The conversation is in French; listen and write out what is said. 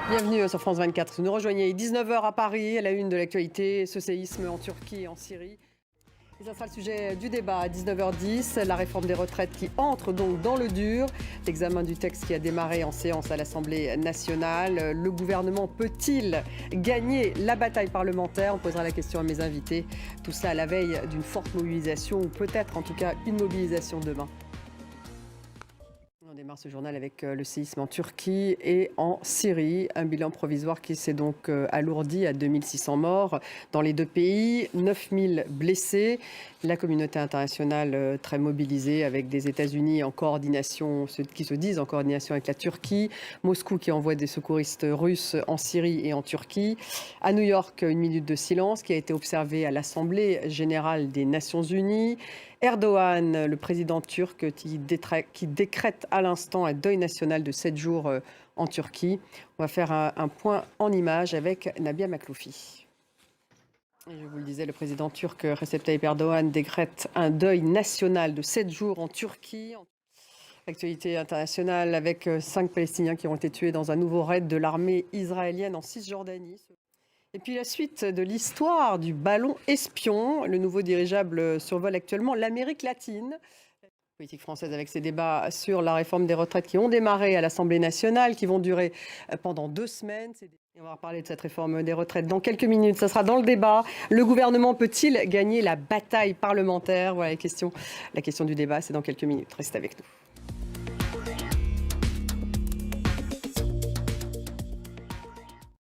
Bienvenue sur France 24. Vous nous rejoignez 19h à Paris, à la une de l'actualité, ce séisme en Turquie et en Syrie. Et ça sera le sujet du débat à 19h10, la réforme des retraites qui entre donc dans le dur. L'examen du texte qui a démarré en séance à l'Assemblée nationale. Le gouvernement peut-il gagner la bataille parlementaire? On posera la question à mes invités. Tout ça à la veille d'une forte mobilisation ou peut-être en tout cas une mobilisation demain. On démarre ce journal avec le séisme en Turquie et en Syrie. Un bilan provisoire qui s'est donc alourdi à 2600 morts dans les deux pays, 9000 blessés. La communauté internationale très mobilisée avec des États-Unis en coordination, ceux qui se disent en coordination avec la Turquie. Moscou qui envoie des secouristes russes en Syrie et en Turquie. À New York, une minute de silence qui a été observée à l'Assemblée générale des Nations Unies. Erdogan, le président turc, qui décrète à l'instant un deuil national de 7 jours en Turquie. On va faire un point en images avec Nabia Makloufi. Et je vous le disais, le président turc Recep Tayyip Erdogan décrète un deuil national de 7 jours en Turquie. Actualité internationale avec 5 Palestiniens qui ont été tués dans un nouveau raid de l'armée israélienne en Cisjordanie. Et puis la suite de l'histoire du ballon espion. Le nouveau dirigeable survole actuellement l'Amérique latine. La politique française avec ses débats sur la réforme des retraites qui ont démarré à l'Assemblée nationale, qui vont durer pendant 2 semaines. Et on va reparler de cette réforme des retraites dans quelques minutes. Ça sera dans le débat. Le gouvernement peut-il gagner la bataille parlementaire? Voilà la question du débat, c'est dans quelques minutes. Restez avec nous.